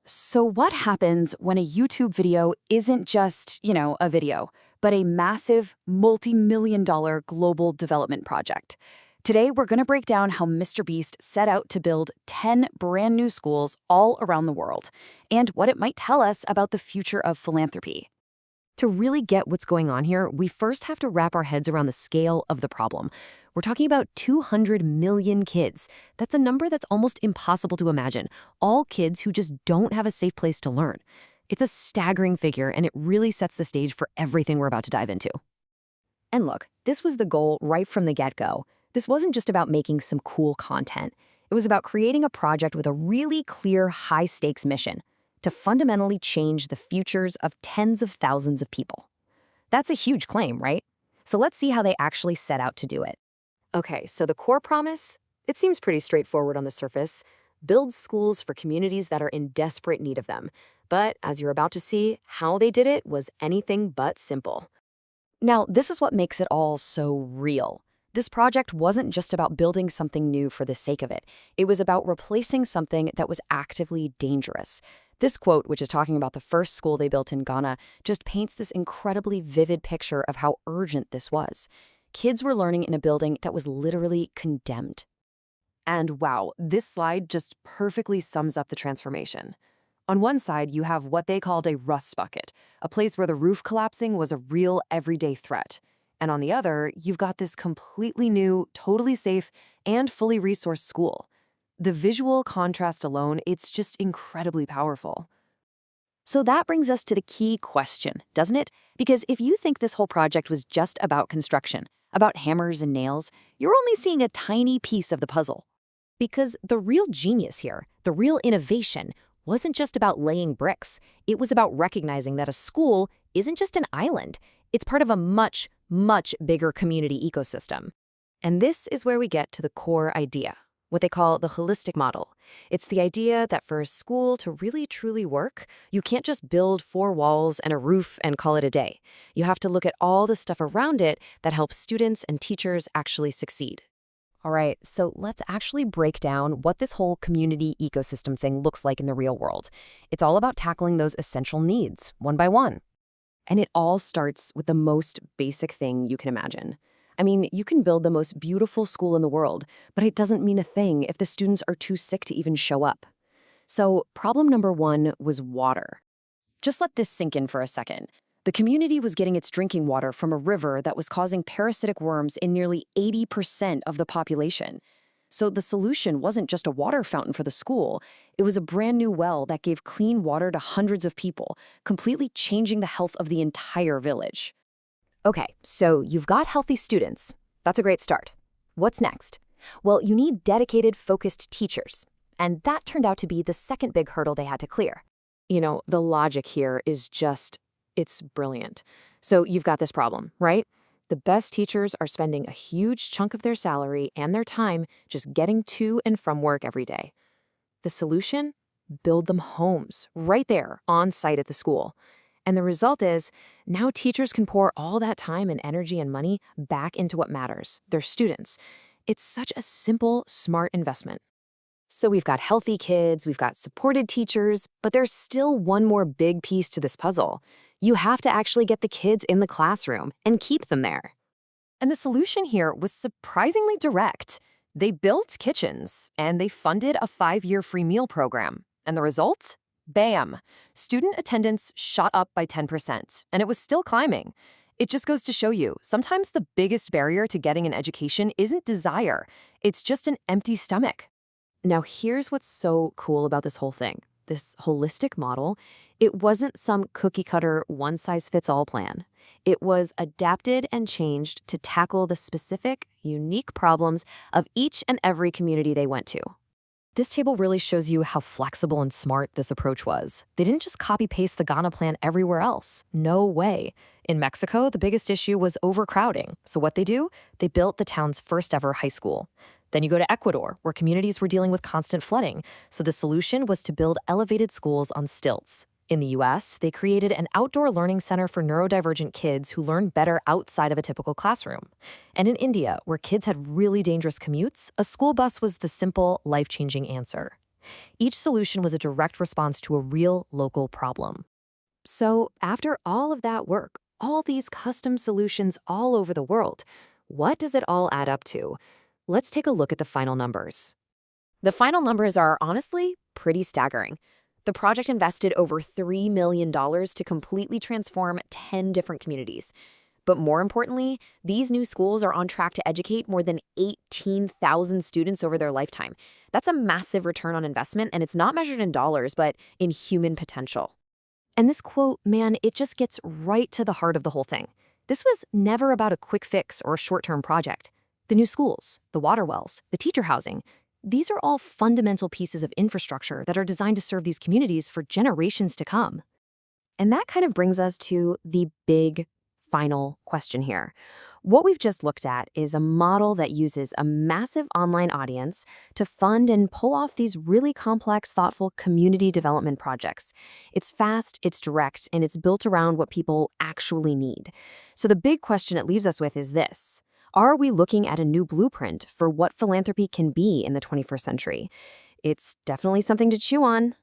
So what happens when a YouTube video isn't just, a video, but a massive, multi-million-dollar global development project? Today, we're going to break down how MrBeast set out to build 10 brand new schools all around the world, and what it might tell us about the future of philanthropy. To really get what's going on here, we first have to wrap our heads around the scale of the problem. We're talking about 200 million kids. That's a number that's almost impossible to imagine. All kids who just don't have a safe place to learn. It's a staggering figure, and it really sets the stage for everything we're about to dive into. And look, this was the goal right from the get-go. This wasn't just about making some cool content. It was about creating a project with a really clear, high-stakes mission to fundamentally change the futures of tens of thousands of people. That's a huge claim, right? So let's see how they actually set out to do it. Okay, so the core promise? It seems pretty straightforward on the surface. Build schools for communities that are in desperate need of them. But as you're about to see, how they did it was anything but simple. Now, this is what makes it all so real. This project wasn't just about building something new for the sake of it. It was about replacing something that was actively dangerous. This quote, which is talking about the first school they built in Ghana, just paints this incredibly vivid picture of how urgent this was. Kids were learning in a building that was literally condemned. And wow, this slide just perfectly sums up the transformation. On one side, you have what they called a rust bucket, a place where the roof collapsing was a real everyday threat. And on the other, you've got this completely new, totally safe, and fully resourced school. The visual contrast alone, it's just incredibly powerful. So that brings us to the key question, doesn't it? Because if you think this whole project was just about construction, about hammers and nails, you're only seeing a tiny piece of the puzzle. Because the real genius here, the real innovation, wasn't just about laying bricks. It was about recognizing that a school isn't just an island. It's part of a much, much bigger community ecosystem. And this is where we get to the core idea, what they call the holistic model. It's the idea that for a school to really truly work, you can't just build 4 walls and a roof and call it a day. You have to look at all the stuff around it that helps students and teachers actually succeed. All right, so let's actually break down what this whole community ecosystem thing looks like in the real world. It's all about tackling those essential needs, one by one. And it all starts with the most basic thing you can imagine. I mean, you can build the most beautiful school in the world, but it doesn't mean a thing if the students are too sick to even show up. So problem number 1 was water. Just let this sink in for a second. The community was getting its drinking water from a river that was causing parasitic worms in nearly 80% of the population. So the solution wasn't just a water fountain for the school. It was a brand new well that gave clean water to hundreds of people, completely changing the health of the entire village. Okay, so you've got healthy students. That's a great start. What's next? Well, you need dedicated, focused teachers. And that turned out to be the second big hurdle they had to clear. The logic here is just, it's brilliant. So you've got this problem, right? The best teachers are spending a huge chunk of their salary and their time just getting to and from work every day. The solution? Build them homes, right there, on site at the school. And the result is, now teachers can pour all that time and energy and money back into what matters, their students. It's such a simple, smart investment. So we've got healthy kids, we've got supported teachers, but there's still one more big piece to this puzzle. You have to actually get the kids in the classroom and keep them there. And the solution here was surprisingly direct. They built kitchens, and they funded a 5-year free meal program. And the result? Bam! Student attendance shot up by 10%, and it was still climbing. It just goes to show you, sometimes the biggest barrier to getting an education isn't desire. It's just an empty stomach. Now, here's what's so cool about this whole thing. This holistic model, it wasn't some cookie-cutter, one-size-fits-all plan. It was adapted and changed to tackle the specific, unique problems of each and every community they went to. This table really shows you how flexible and smart this approach was. They didn't just copy-paste the Ghana plan everywhere else. No way. In Mexico, the biggest issue was overcrowding. So what they do? They built the town's first ever high school. Then you go to Ecuador, where communities were dealing with constant flooding. So the solution was to build elevated schools on stilts. In the US, they created an outdoor learning center for neurodivergent kids who learn better outside of a typical classroom. And in India, where kids had really dangerous commutes, a school bus was the simple, life-changing answer. Each solution was a direct response to a real local problem. So, after all of that work, all these custom solutions all over the world, what does it all add up to? Let's take a look at the final numbers. The final numbers are honestly pretty staggering. The project invested over $3 million to completely transform 10 different communities. But more importantly, these new schools are on track to educate more than 18,000 students over their lifetime. That's a massive return on investment, and it's not measured in dollars, but in human potential. And this quote, man, it just gets right to the heart of the whole thing. This was never about a quick fix or a short-term project. The new schools, the water wells, the teacher housing, these are all fundamental pieces of infrastructure that are designed to serve these communities for generations to come. And that kind of brings us to the big final question here. What we've just looked at is a model that uses a massive online audience to fund and pull off these really complex, thoughtful community development projects. It's fast, it's direct, and it's built around what people actually need. So the big question it leaves us with is this: are we looking at a new blueprint for what philanthropy can be in the 21st century? It's definitely something to chew on.